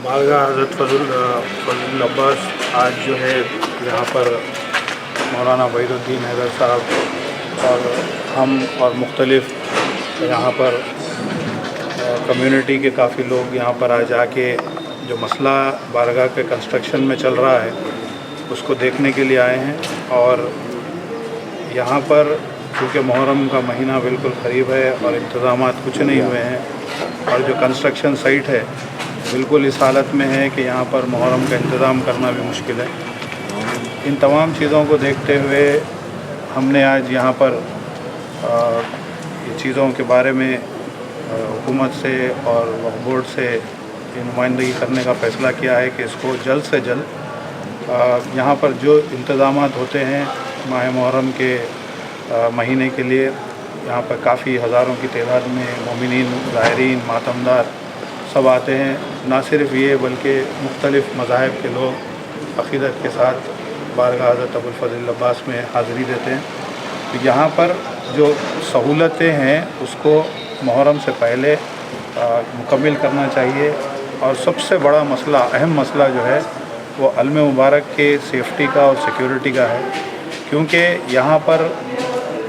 बारगाह हज़रत फजल अब्बास आज जो है यहाँ पर मौलाना वहीदुद्दीन हैदर साहब और हम और मुख्तलिफ़ यहाँ पर कम्युनिटी के काफ़ी लोग यहाँ पर आ जाके जो मसला बारगाह के कंस्ट्रक्शन में चल रहा है उसको देखने के लिए आए हैं। और यहाँ पर क्योंकि मुहर्रम का महीना बिल्कुल क़रीब है और इंतज़ामात कुछ नहीं हुए हैं और जो कंस्ट्रक्शन साइट है बिल्कुल इस हालत में है कि यहाँ पर मुहर्रम का इंतज़ाम करना भी मुश्किल है। इन तमाम चीज़ों को देखते हुए हमने आज यहाँ पर ये चीज़ों के बारे में हुकूमत से और वक्फ बोर्ड से नुमाइंदगी करने का फ़ैसला किया है कि इसको जल्द से जल्द यहाँ पर जो इंतज़ामात होते हैं माह मुहर्रम के महीने के लिए, यहाँ पर काफ़ी हज़ारों की तादाद में मोमिनीन, ज़ाहिरीन, मातमदार सब आते हैं। ना सिर्फ ये बल्कि मुख्तलिफ़ मज़ाहिब के लोग अक़ीदत के साथ बारगाह हज़रत अबुल फज़ल अब्बास में हाज़िरी देते हैं। तो यहाँ पर जो सहूलतें हैं उसको मुहर्रम से पहले मुकम्मिल करना चाहिए। और सबसे बड़ा मसला, अहम मसला जो है वो अलम मुबारक के सेफ़्टी का और सिक्योरिटी का है, क्योंकि यहाँ पर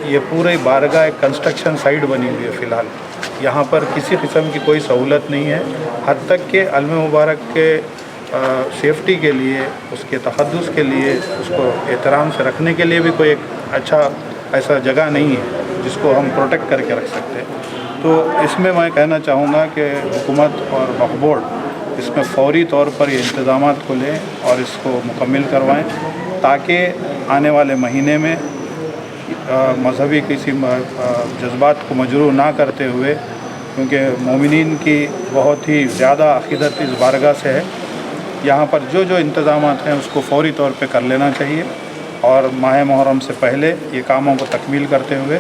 ये पूरे बारगाह एक कंस्ट्रक्शन साइट बनी हुई है। फ़िलहाल यहाँ पर किसी किस्म की कोई सहूलत नहीं है, हद तक के अलम मुबारक के सेफ़्टी के लिए, उसके तक़द्दुस के लिए, उसको एहतराम से रखने के लिए भी कोई एक अच्छा ऐसा जगह नहीं है जिसको हम प्रोटेक्ट करके रख सकते हैं। तो इसमें मैं कहना चाहूँगा कि हुकूमत और वक्फ बोर्ड इसमें फ़ौरी तौर पर ये इंतज़ामात को लें और इसको मुकम्मिल करवाएं, ताकि आने वाले महीने में मजहबी किसी जज्बात को मजरूह ना करते हुए, क्योंकि मोमिनीन की बहुत ही ज़्यादा अक़ीदत इस बारगाह से है, यहाँ पर जो जो इंतज़ामात हैं उसको फ़ौरी तौर पे कर लेना चाहिए। और माह मुहर्रम से पहले ये कामों को तकमील करते हुए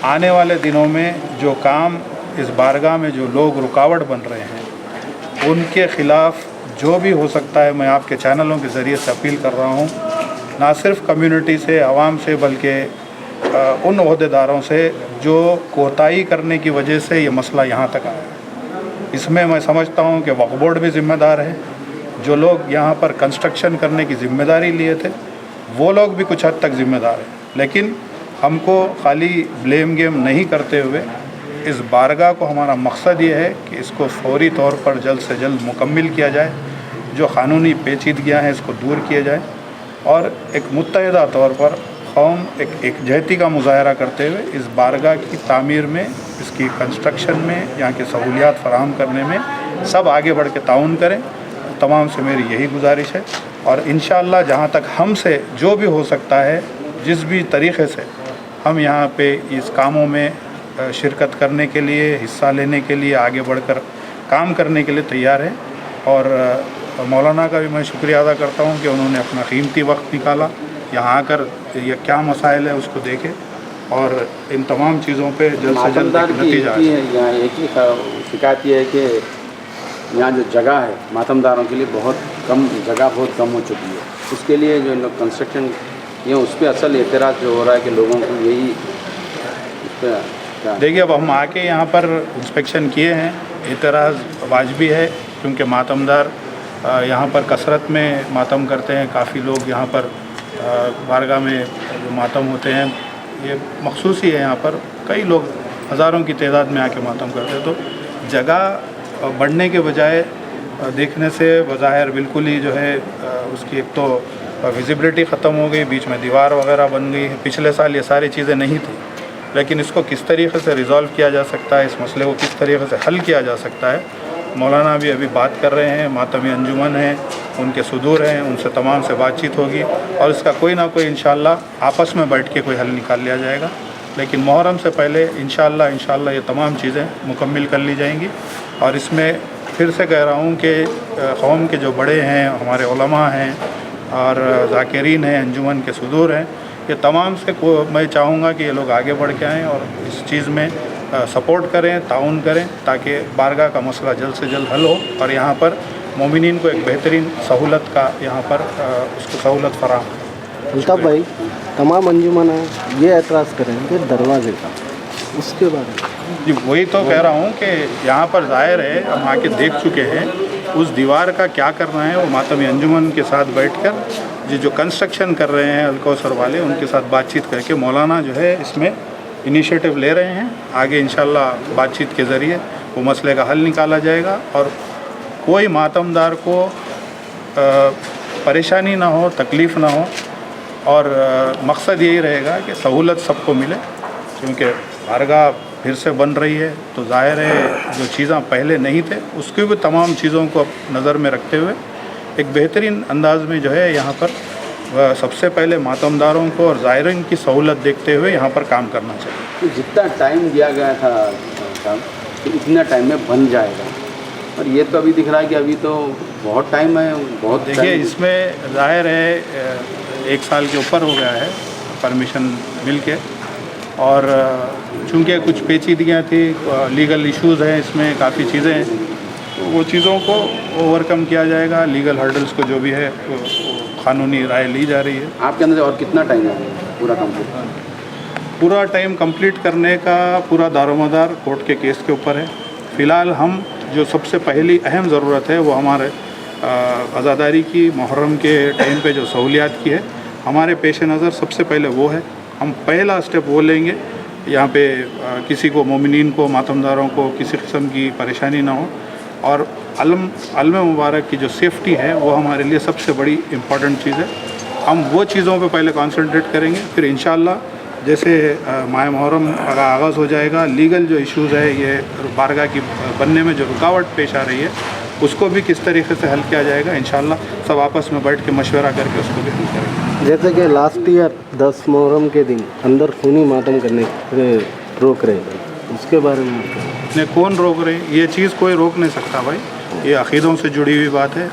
आने वाले दिनों में जो काम इस बारगाह में जो लोग रुकावट बन रहे हैं उनके ख़िलाफ़ जो भी हो सकता है, मैं आपके चैनलों के ज़रिए से अपील कर रहा हूँ, ना सिर्फ कम्युनिटी से, आवाम से, बल्कि उन ओहदेदारों से जो कोताही करने की वजह से ये मसला यहाँ तक आया। इसमें मैं समझता हूँ कि वक्फ बोर्ड भी ज़िम्मेदार है। जो लोग यहाँ पर कंस्ट्रक्शन करने की ज़िम्मेदारी लिए थे वो लोग भी कुछ हद तक ज़िम्मेदार हैं, लेकिन हमको खाली ब्लेम गेम नहीं करते हुए इस बारगाह को, हमारा मकसद ये है कि इसको फ़ौरी तौर पर जल्द से जल्द मुकम्मिल किया जाए, जो क़ानूनी पेचीदगियाँ हैं इसको दूर किया जाए और एक मुत्तहिदा तौर पर कौम एकजहती का मुज़ाहरा करते हुए इस बारगाह की तामीर में, इसकी कंस्ट्रक्शन में, यहाँ की सहूलियात फ़राहम करने में सब आगे बढ़ के ताउन करें। तमाम से मेरी यही गुजारिश है और इंशाअल्लाह जहाँ तक हमसे जो भी हो सकता है, जिस भी तरीक़े से हम यहाँ पे इस कामों में शिरकत करने के लिए, हिस्सा लेने के लिए, आगे बढ़कर काम करने के लिए तैयार हैं। और मौलाना का भी मैं शुक्रिया अदा करता हूँ कि उन्होंने अपना कीमती वक्त निकाला, यहाँ आकर ये क्या मसाइल है उसको देखे और इन तमाम चीज़ों पे जल्द से जल्द नतीजा है। यहाँ एक ही शिकायत ये है कि यहाँ जो जगह है मातमदारों के लिए बहुत कम जगह, बहुत कम हो चुकी है। उसके लिए जो लोग कंस्ट्रक्शन किए उस पर असल एतराज़ जो हो रहा है कि लोगों को यही उस पर देखिए, अब हम आके यहाँ पर इंस्पेक्शन किए हैं, एतराज़ वाजिबी है क्योंकि मातमदार यहाँ पर कसरत में मातम करते हैं। काफ़ी लोग यहाँ पर बारगाह में जो मातम होते हैं ये मखसूस ही है, यहाँ पर कई लोग हज़ारों की तादाद में आके मातम करते हैं। तो जगह बढ़ने के बजाय देखने से बज़ाहिर बिल्कुल ही जो है उसकी एक तो विजिबिलिटी ख़त्म हो गई, बीच में दीवार वगैरह बन गई। पिछले साल ये सारी चीज़ें नहीं थी, लेकिन इसको किस तरीक़े से रिज़ॉल्व किया जा सकता है, इस मसले को किस तरीक़े से हल किया जा सकता है, मौलाना भी अभी बात कर रहे हैं। मातमी अंजुमन हैं, उनके सुदूर हैं, उनसे तमाम से बातचीत होगी और इसका कोई ना कोई इंशाअल्लाह आपस में बैठ के कोई हल निकाल लिया जाएगा। लेकिन मुहर्रम से पहले इंशाअल्लाह ये तमाम चीज़ें मुकम्मिल कर ली जाएंगी। और इसमें फिर से कह रहा हूँ कि कौम के जो बड़े हैं, हमारे उलमा हैं और ज़ाकिरीन हैं, अंजुमन के सुदूर हैं, ये तमाम से मैं चाहूँगा कि ये लोग आगे बढ़ के आएँ और इस चीज़ में सपोर्ट करें, ताउन करें, ताकि बारगाह का मसला जल्द से जल्द हल हो और यहाँ पर मोमिनीन को एक बेहतरीन सहूलत का यहाँ पर उसको सहूलत फराहम। अल्ताफ़ भाई, तमाम अंजुमन ये एतराज़ करेंगे दरवाज़े का, उसके बारे में जी वही तो कह रहा हूँ कि यहाँ पर ज़ाहिर है, हम आके देख चुके हैं उस दीवार का क्या करना है वो मातमी अंजुमन के साथ बैठकर जो कंस्ट्रक्शन कर रहे हैं अलकौसर वाले उनके साथ बातचीत करके मौलाना जो है इसमें इनिशिएटिव ले रहे हैं। आगे इंशाल्लाह बातचीत के ज़रिए वो मसले का हल निकाला जाएगा और कोई मातमदार को परेशानी ना हो, तकलीफ़ ना हो और मकसद यही रहेगा कि सहूलत सबको मिले, क्योंकि बारगाह फिर से बन रही है तो ज़ाहिर है जो चीज़ें पहले नहीं थे उसकी भी तमाम चीज़ों को नज़र में रखते हुए एक बेहतरीन अंदाज में जो है यहाँ पर सबसे पहले मातमदारों को और ज़ायरीन की सहूलत देखते हुए यहाँ पर काम करना चाहिए। तो जितना टाइम दिया गया था साहब तो इतना टाइम में बन जाएगा, और ये तो अभी दिख रहा है कि अभी तो बहुत टाइम है, बहुत। देखिए इसमें ज़ाहिर है 1 साल के ऊपर हो गया है परमिशन मिल के, और चूँकि कुछ पेचीदगियाँ थी, लीगल इश्यूज़ हैं इसमें, काफ़ी चीज़ें हैं, तो वो चीज़ों को ओवरकम किया जाएगा। लीगल हर्डल्स को जो भी है कानूनी राय ली जा रही है। आपके अंदर और कितना टाइम है पूरा कंप्लीट? पूरा टाइम कंप्लीट करने का पूरा दारोमदार कोर्ट के केस के ऊपर है। फ़िलहाल हम जो सबसे पहली अहम ज़रूरत है वो हमारे आज़ादारी की, मुहर्रम के टाइम पे जो सहूलियात की है, हमारे पेश नज़र सबसे पहले वो है। हम पहला स्टेप वो लेंगे, यहाँ पे किसी को, मोमिनीन को, मातमदारों को किसी किस्म की परेशानी ना हो, और अलम मुबारक की जो सेफ्टी है वो हमारे लिए सबसे बड़ी इम्पॉर्टेंट चीज़ है। हम वो चीज़ों पे पहले कॉन्सेंट्रेट करेंगे, फिर इंशाअल्लाह जैसे माह मुहर्रम का आगाज़ हो जाएगा, लीगल जो इश्यूज़ है, ये बारगाह की बनने में जो रुकावट पेश आ रही है उसको भी किस तरीके से हल किया जाएगा, इंशाअल्लाह सब आपस में बैठ के मशवरा करके उसको भी हल करेंगे। जैसे कि लास्ट ईयर 10 मुहर्रम के दिन अंदर खूनी मातम करने रोक रहे थे, उसके बारे में ने कौन रोक रहे हैं? ये चीज़ कोई रोक नहीं सकता भाई, ये अक़ीदों से जुड़ी हुई बात है,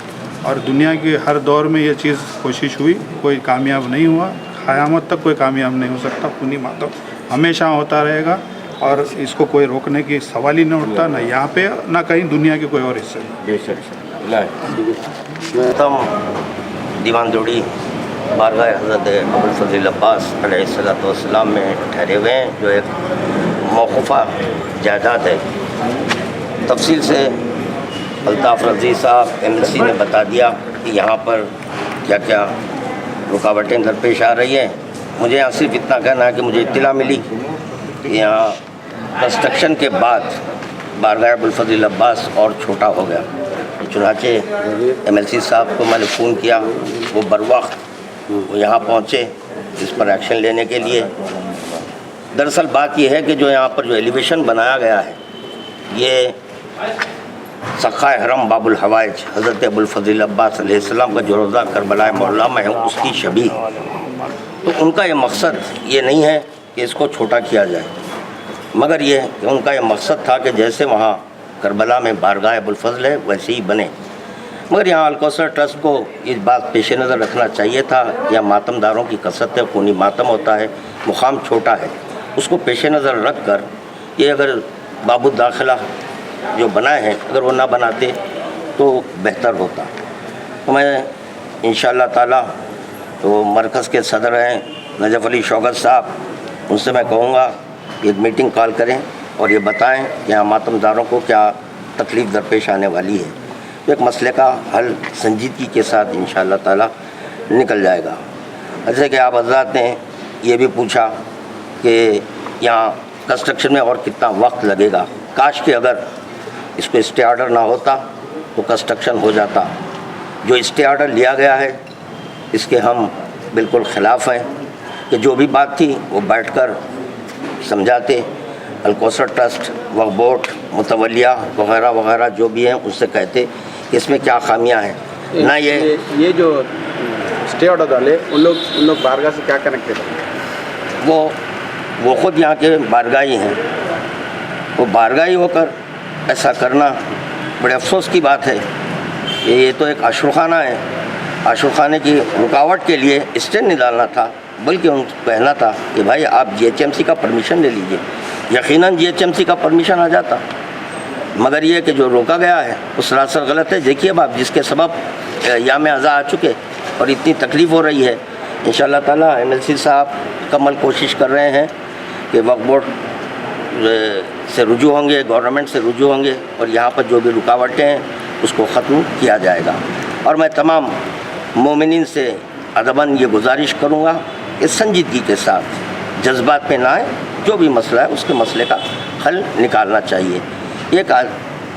और दुनिया के हर दौर में ये चीज़ कोशिश हुई, कोई कामयाब नहीं हुआ, क़यामत तक कोई कामयाब नहीं हो सकता। खूनी मातम हमेशा होता रहेगा और इसको कोई रोकने की सवाल ही नहीं उठता, ना यहाँ पे ना कहीं दुनिया के कोई और हिस्से में। दीवान जोड़ी बारगाह हज़रत अबुल फ़ज़ल अब्बास अलैहिस्सलाम में ठहरे हुए हैं, जो एक मौक़ूफ़ा जायदाद है। तफसील से अल्ताफ़ रज़ी साहब MLC ने बता दिया कि यहाँ पर क्या क्या रुकावटें दरपेश आ रही हैं। मुझे यहाँ सिर्फ इतना कहना है कि मुझे इत्तला मिली कि यहाँ कंस्ट्रक्शन के बाद बारगाह अबुल फ़ज़ल अब्बास और छोटा हो गया। चुनाचे MLC साहब को मैंने फ़ोन किया, वो बरवक्त वो यहाँ पहुँचे इस पर एक्शन लेने के लिए। दरअसल बात यह है कि जो यहाँ पर जो एलिवेशन बनाया गया है, ये सक़ाए हरम बाबुल हवाइज हज़रत अबुल फ़ज़ल अब्बास अलैहिस्सलाम का जो रोज़ा करबला मौला में है उसकी शबीह, तो उनका ये मकसद ये नहीं है कि इसको छोटा किया जाए, मगर ये कि उनका ये मकसद था कि जैसे वहाँ करबला में बारगाह अबुल फ़ज़ल है वैसे ही बने। मगर यहाँ अलकौसर ट्रस्ट को इस बात पेश नज़र रखना चाहिए था, या मातमदारों की कसरत है, खूनी मातम होता है, मुकाम छोटा है, उसको पेश नज़र रख कर ये अगर बाबू दाखिला जो बनाए हैं अगर वो ना बनाते तो बेहतर होता। तो मैं इंशाअल्लाह ताला तो मरकज़ के सदर हैं नजफ़ अली शौकत साहब, उनसे मैं कहूँगा कि एक मीटिंग कॉल करें और ये बताएं कि यहाँ मातमदारों को क्या तकलीफ़ दरपेश आने वाली है। तो एक मसले का हल संजीदगी के साथ इंशाअल्लाह ताला निकल जाएगा। जैसे कि आप हज़रात ने ये भी पूछा कि यहाँ कंस्ट्रक्शन में और कितना वक्त लगेगा, काश कि अगर इसको स्टे ऑर्डर ना होता तो कंस्ट्रक्शन हो जाता। जो स्टे ऑर्डर लिया गया है इसके हम बिल्कुल ख़िलाफ़ हैं, कि जो भी बात थी वो बैठकर समझाते। अलकौसर ट्रस्ट, वक्फ बोर्ड, मुतवलिया वगैरह वगैरह जो भी हैं उससे कहते कि इसमें क्या खामियां हैं। ना ये जो स्टे ऑर्डर डाले उन लोग बारगाह से क्या कनेक्टेड है? वो ख़ुद यहाँ के बारगाही हैं, वो बारगाही होकर ऐसा करना बड़े अफसोस की बात है। ये तो एक आशुखाना है, आशुखाने की रुकावट के लिए स्टे नहीं डालना था, बल्कि उनको कहना था कि भाई आप GHMC का परमिशन ले लीजिए। यकीनन GHMC का परमिशन आ जाता, मगर ये कि जो रोका गया है वो सरासर गलत है। देखिए अब आप जिसके सबब यहाँ में अज़ा आ चुके और इतनी तकलीफ़ हो रही है, इंशाअल्लाह ताला MLC साहब कमल कोशिश कर रहे हैं कि वक्फ बोर्ड से रुजू होंगे, गवर्नमेंट से रुजू होंगे, और यहाँ पर जो भी रुकावटें हैं اس کو ختم کیا جائے گا. اور میں تمام مومنین سے ادباً یہ گزارش کروں گا کہ سنجیدگی کے ساتھ جذبات پہ نہ آئے. جو بھی مسئلہ ہے اس کے مسئلے کا حل نکالنا چاہیے. ایک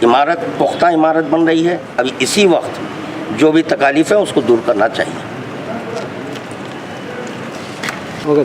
عمارت پختہ عمارت بن رہی ہے, ابھی اسی وقت جو بھی تکالیف ہے اس کو دور کرنا چاہیے. اوکے.